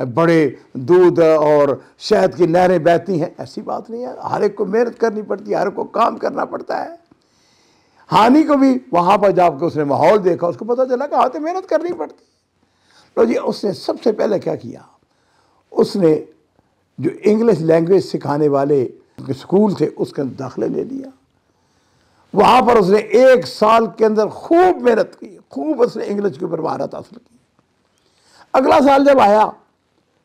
بڑے دودھ اور شہد کی نہریں بہتی ہیں، ایسی بات نہیں ہے، ہر ایک کو محنت کرنی پڑتی ہے، ہر ایک کو کام کرنا پڑتا ہے۔ ہانی کو بھی وہاں پر جا کے اس نے ماحول دیکھا، اس کو پتہ چلا کہ ہاتھ محنت کرنی پڑتی۔ تو جی اس نے سب سے پہلے کیا کیا، اس نے جو انگلش لینگویج سکھانے والے اسکول تھے اس کے اندر داخلہ لے لیا۔ وہاں پر اس نے 1 سال کے اندر خوب محنت کی، خوب اس نے انگلش کے اوپر مہارت حاصل کی۔ اگلا سال جب آیا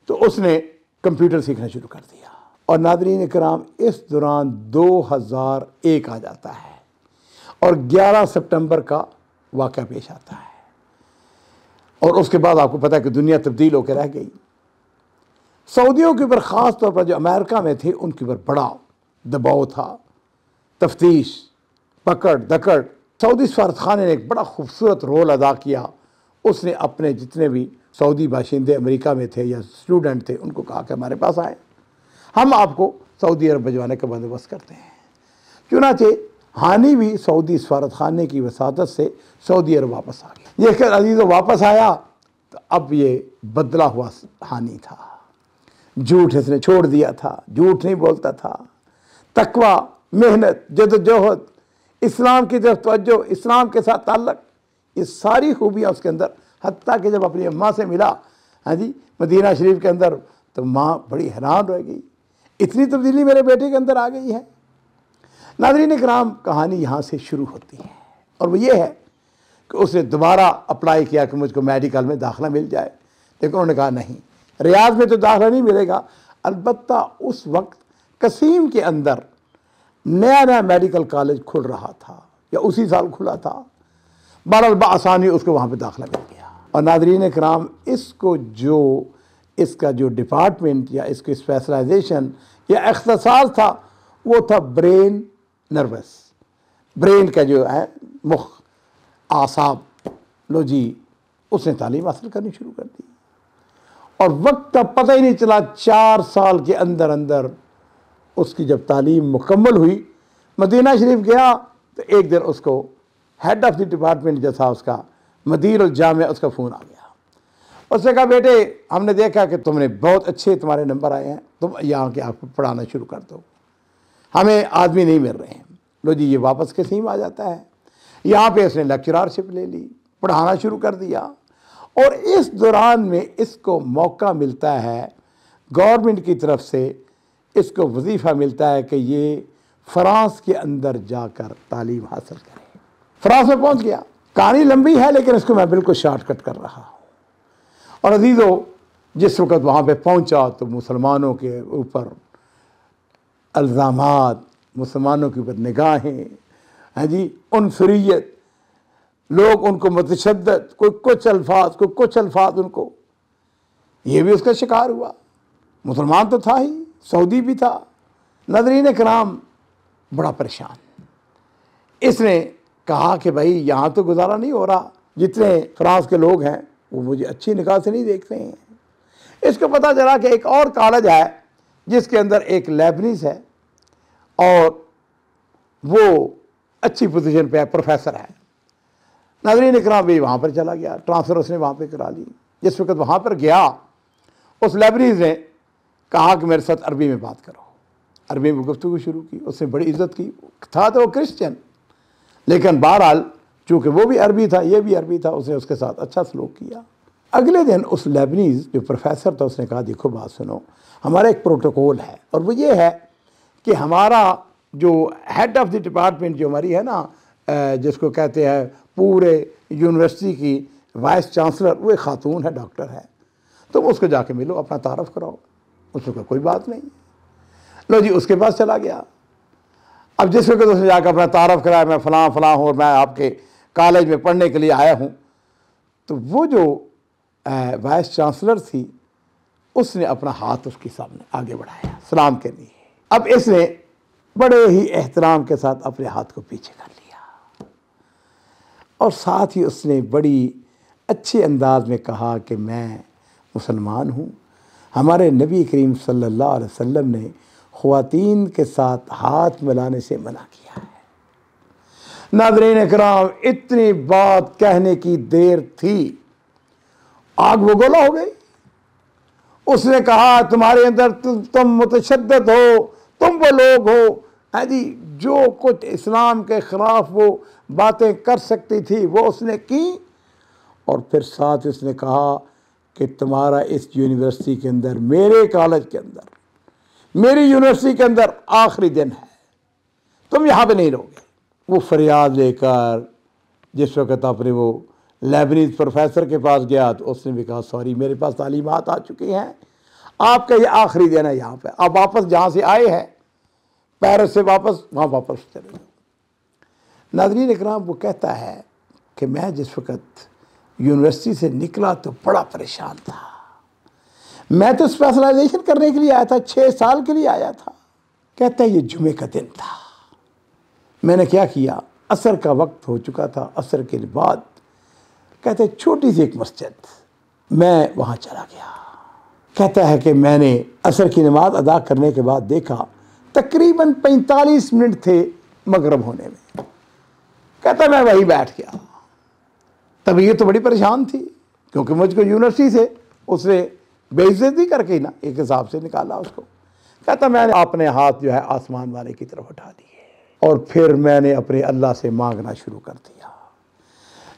تو اس نے کمپیوٹر سیکھنا شروع کر دیا۔ اور ناظرین کرام، اس دوران 2001 آ جاتا ہے اور 11 سپٹمبر کا واقعہ پیش آتا ہے، اور اس کے بعد آپ کو پتہ ہے کہ دنیا تبدیل ہو کے رہ گئی۔ سعودیوں کے اوپر خاص طور پر جو امریکہ میں تھے ان کے اوپر بڑا دباؤ تھا، تفتیش، پکڑ دکڑ۔ سعودی سفارتخانے نے ایک بڑا خوبصورت رول ادا کیا۔ اس نے اپنے جتنے بھی سعودی باشندے امریکہ میں تھے یا اسٹوڈنٹ تھے ان کو کہا کہ ہمارے پاس آئیں، ہم آپ کو سعودی عرب بھجوانے کا بندوبست کرتے ہیں۔ چنانچہ ہانی بھی سعودی سفارتخانے کی وساطت سے سعودی عرب واپس آ گیا۔ یہ کہ عزیزو واپس آیا تو اب یہ بدلا ہوا ہانی تھا، جھوٹ اس نے چھوڑ دیا تھا، جھوٹ نہیں بولتا تھا، تقوی، محنت، جدوجہد، اسلام کی طرف توجہ، اسلام کے ساتھ تعلق، یہ ساری خوبیاں اس کے اندر، حتیٰ کہ جب اپنی اماں سے ملا مدینہ شریف کے اندر تو ماں بڑی حیران رہ گئی، اتنی تبدیلی میرے بیٹے کے اندر آ گئی ہے۔ ناظرین کرام، کہانی یہاں سے شروع ہوتی ہے، اور وہ یہ ہے کہ اس نے دوبارہ اپلائی کیا کہ مجھ کو میڈیکل میں داخلہ مل جائے، لیکن انہوں نے کہا نہیں، ریاض میں تو داخلہ نہیں ملے گا۔ البتہ اس وقت قصیم کے اندر نیا میڈیکل کالج کھل رہا تھا یا اسی سال کھلا تھا، بہرحال بآسانی اس کو وہاں پہ داخلہ مل گیا۔ اور ناظرین کرام، اس کا جو ڈپارٹمنٹ یا اس کی اسپیشلائزیشن یا اختصاص تھا وہ تھا برین نروس، برین کا جو ہے مخ، اعصاب، لو جی اس نے تعلیم حاصل کرنی شروع کر دی، اور وقت کا پتہ ہی نہیں چلا، 4 سال کے اندر اندر اس کی جب تعلیم مکمل ہوئی، مدینہ شریف گیا تو ایک دن اس کو ہیڈ آف دی ڈپارٹمنٹ جو تھا اس کا، مدیر الجامعہ، اس کا فون آ گیا۔ اس نے کہا بیٹے ہم نے دیکھا کہ تم نے بہت اچھے تمہارے نمبر آئے ہیں، تم یہاں کے آپ کو پڑھانا شروع کر دو، ہمیں آدمی نہیں مل رہے ہیں۔ لو جی یہ واپس قصیم آ جاتا ہے، یہاں پہ اس نے لیکچرارشپ لے لی، پڑھانا شروع کر دیا، اور اس دوران میں اس کو موقع ملتا ہے گورنمنٹ کی طرف سے، اس کو وظیفہ ملتا ہے کہ یہ فرانس کے اندر جا کر تعلیم حاصل کرے۔ فرانس میں پہنچ گیا۔ کہانی لمبی ہے لیکن اس کو میں بالکل شارٹ کٹ کر رہا ہوں۔ اور عزیزو، جس وقت وہاں پہ پہنچا تو مسلمانوں کے اوپر الزامات، مسلمانوں کے اوپر نگاہیں، عنصریت، لوگ ان کو متشدد، کوئی کچھ الفاظ ان کو، یہ بھی اس کا شکار ہوا۔ مسلمان تو تھا ہی، سعودی بھی تھا۔ ناظرین کرام، بڑا پریشان، اس نے کہا کہ بھائی یہاں تو گزارا نہیں ہو رہا، جتنے فرانس کے لوگ ہیں وہ مجھے اچھی نگاہ سے نہیں دیکھتے ہیں۔ اس کو پتہ چلا کہ ایک اور کالج ہے جس کے اندر ایک لیبنیز ہے اور وہ اچھی پوزیشن پہ ہے، پروفیسر ہے۔ ناظرین اکرام، بھی وہاں پر چلا گیا، ٹرانسفر اس نے وہاں پہ کرا لی۔ جس وقت وہاں پر گیا، اس لیبنیز نے کہا کہ میرے ساتھ عربی میں بات کرو۔ عربی میں گفتگو شروع کی، اس نے بڑی عزت کی، تھا تو وہ کرسچن، لیکن بہرحال چونکہ وہ بھی عربی تھا یہ بھی عربی تھا، اس نے اس کے ساتھ اچھا سلوک کیا۔ اگلے دن اس لیبنیز جو پروفیسر تھا اس نے کہا دیکھو بات سنو، ہمارا ایک پروٹوکول ہے، اور وہ یہ ہے کہ ہمارا جو ہیڈ آف دی ڈپارٹمنٹ جو ہماری ہے نا، جس کو کہتے ہیں پورے یونیورسٹی کی وائس چانسلر، وہ ایک خاتون ہے، ڈاکٹر ہے، تم اس کو جا کے ملو، اپنا تعارف کراؤ۔ اس کو کوئی بات نہیں۔ لو جی اس کے پاس چلا گیا۔ اب جس وقت اس نے جا کے اپنا تعارف کرایا، میں فلاں فلاں ہوں اور میں آپ کے کالج میں پڑھنے کے لیے آیا ہوں، تو وہ جو وائس چانسلر تھی اس نے اپنا ہاتھ اس کے سامنے آگے بڑھایا سلام کے لیے۔ اب اس نے بڑے ہی احترام کے ساتھ اپنے ہاتھ کو پیچھے کر لیا، اور ساتھ ہی اس نے بڑی اچھے انداز میں کہا کہ میں مسلمان ہوں، ہمارے نبی کریم صلی اللہ علیہ وسلم نے خواتین کے ساتھ ہاتھ ملانے سے منع کیا ہے۔ ناظرین اکرام، اتنی بات کہنے کی دیر تھی، آگ بگولا ہو گئی۔ اس نے کہا تمہارے اندر تم متشدد ہو، تم وہ لوگ ہو، ہاں جی، جو کچھ اسلام کے خلاف وہ باتیں کر سکتی تھی وہ اس نے کی، اور پھر ساتھ اس نے کہا کہ تمہارا اس یونیورسٹی کے اندر، میرے کالج کے اندر، میری یونیورسٹی کے اندر آخری دن ہے، تم یہاں پہ نہیں رہو گے۔ وہ فریاد لے کر جس وقت اپنے وہ لیبنیز پروفیسر کے پاس گیا تو اس نے بھی کہا سوری، میرے پاس تعلیمات آ چکی ہیں، آپ کا یہ آخری دن ہے یہاں پہ، آپ واپس جہاں سے آئے ہیں پیرس سے واپس وہاں واپس چلے جاؤ۔ ناظرین اکرام، وہ کہتا ہے کہ میں جس وقت یونیورسٹی سے نکلا تو بڑا پریشان تھا، میں تو اسپیشلائزیشن کرنے کے لیے آیا تھا، 6 سال کے لیے آیا تھا۔ کہتا ہے یہ جمعے کا دن تھا، میں نے کیا کیا، عصر کا وقت ہو چکا تھا، عصر کے بعد کہتے ہیں چھوٹی سی ایک مسجد، میں وہاں چلا گیا۔ کہتا ہے کہ میں نے عصر کی نماز ادا کرنے کے بعد دیکھا تقریباً 45 منٹ تھے مغرب ہونے میں، کہتا ہے میں وہیں بیٹھ گیا۔ طبیعت تو بڑی پریشان تھی کیونکہ مجھ کو یونیورسٹی سے اس نے بے عزتی کر کے نا ایک حساب سے نکالا اس کو۔ کہتا میں نے اپنے ہاتھ جو ہے آسمان والے کی طرف اٹھا دیے اور پھر میں نے اپنے اللہ سے مانگنا شروع کر دیا۔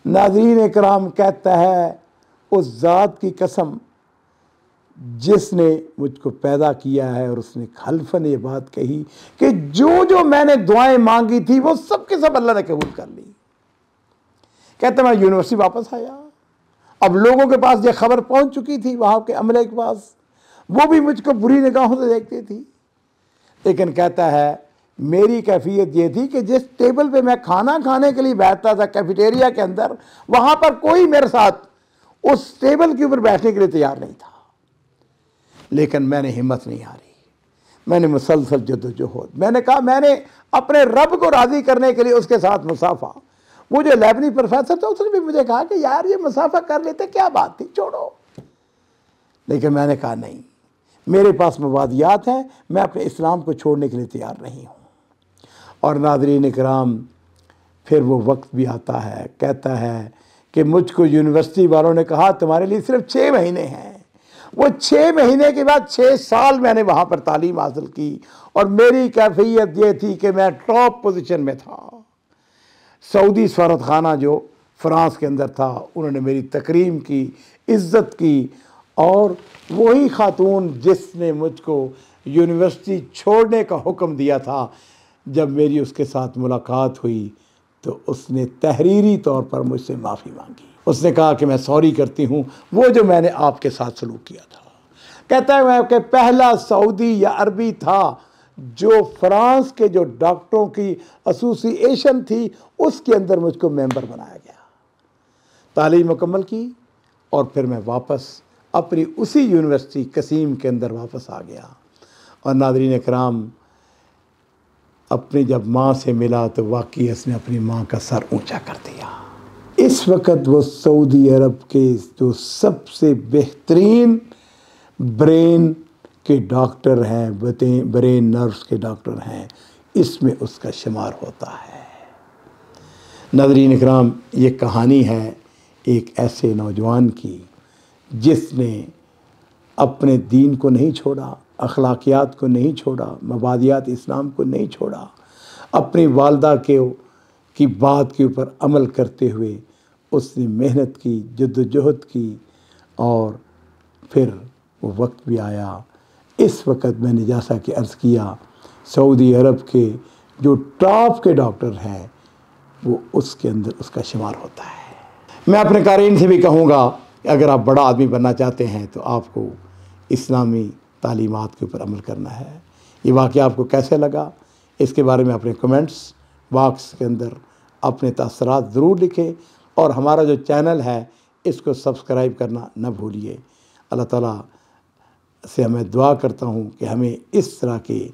ناظرین اکرام، کہتا ہے اس ذات کی قسم جس نے مجھ کو پیدا کیا ہے اور اس نے خلفاً یہ بات کہی کہ جو میں نے دعائیں مانگی تھی وہ سب کے سب اللہ نے قبول کر لی۔ کہتا میں یونیورسٹی واپس آیا، اب لوگوں کے پاس یہ خبر پہنچ چکی تھی، وہاں کے عملے کے پاس، وہ بھی مجھ کو بری نگاہوں سے دیکھتی تھی، لیکن کہتا ہے میری کیفیت یہ تھی کہ جس ٹیبل پہ میں کھانا کھانے کے لیے بیٹھتا تھا کیفیٹیریا کے اندر، وہاں پر کوئی میرے ساتھ اس ٹیبل کے اوپر بیٹھنے کے لیے تیار نہیں تھا، لیکن میں نے ہمت نہیں ہاری، میں نے مسلسل جدوجہد، میں نے کہا میں نے اپنے رب کو راضی کرنے کے لیے اس کے ساتھ مسافہ۔ وہ جو لیبنی پروفیسر تھا اس نے بھی مجھے کہا کہ یار یہ مسافہ کر لیتے، کیا بات تھی، چھوڑو، لیکن میں نے کہا نہیں، میرے پاس مبادیات ہیں، میں اپنے اسلام کو چھوڑنے کے لیے تیار نہیں ہوں۔ اور ناظرین اکرام، پھر وہ وقت بھی آتا ہے، کہتا ہے کہ مجھ کو یونیورسٹی والوں نے کہا تمہارے لیے صرف 6 مہینے ہیں۔ وہ 6 مہینے کے بعد 6 سال میں نے وہاں پر تعلیم حاصل کی، اور میری کیفیت یہ تھی کہ میں ٹاپ پوزیشن میں تھا۔ سعودی سفارت خانہ جو فرانس کے اندر تھا انہوں نے میری تکریم کی، عزت کی، اور وہی خاتون جس نے مجھ کو یونیورسٹی چھوڑنے کا حکم دیا تھا، جب میری اس کے ساتھ ملاقات ہوئی تو اس نے تحریری طور پر مجھ سے معافی مانگی، اس نے کہا کہ میں سوری کرتی ہوں وہ جو میں نے آپ کے ساتھ سلوک کیا تھا۔ کہتا ہے میں کہ پہلا سعودی یا عربی تھا جو فرانس کے جو ڈاکٹروں کی ایسوسی ایشن تھی اس کے اندر مجھ کو ممبر بنایا گیا، تعلیم مکمل کی، اور پھر میں واپس اپنی اسی یونیورسٹی قصیم کے اندر واپس آ گیا۔ اور ناظرین اکرام، اپنی جب ماں سے ملا تو واقعی اس نے اپنی ماں کا سر اونچا کر دیا۔ اس وقت وہ سعودی عرب کے جو سب سے بہترین برین کے ڈاکٹر ہیں، برین نروس کے ڈاکٹر ہیں، اس میں اس کا شمار ہوتا ہے۔ ناظرین اکرام، یہ کہانی ہے ایک ایسے نوجوان کی جس نے اپنے دین کو نہیں چھوڑا، اخلاقیات کو نہیں چھوڑا، مبادیات اسلام کو نہیں چھوڑا، اپنی والدہ کی بات کے اوپر عمل کرتے ہوئے اس نے محنت کی، جدوجہد کی، اور پھر وہ وقت بھی آیا۔ اس وقت میں نے جیسا کہ عرض کیا سعودی عرب کے جو ٹاپ کے ڈاکٹر ہیں وہ اس کے اندر اس کا شمار ہوتا ہے۔ میں اپنے قارئین سے بھی کہوں گا کہ اگر آپ بڑا آدمی بننا چاہتے ہیں تو آپ کو اسلامی تعلیمات کے اوپر عمل کرنا ہے۔ یہ واقعہ آپ کو کیسے لگا، اس کے بارے میں اپنے کمنٹس باکس کے اندر اپنے تاثرات ضرور لکھیں، اور ہمارا جو چینل ہے اس کو سبسکرائب کرنا نہ بھولیے۔ اللہ تعالیٰ سے میں دعا کرتا ہوں کہ ہمیں اس طرح کے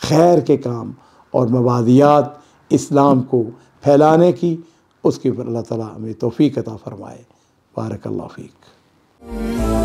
خیر کے کام اور مبادیات اسلام کو پھیلانے کی، اس کے اوپر اللہ تعالیٰ ہمیں توفیق عطا فرمائے۔ بارک اللہ فیک۔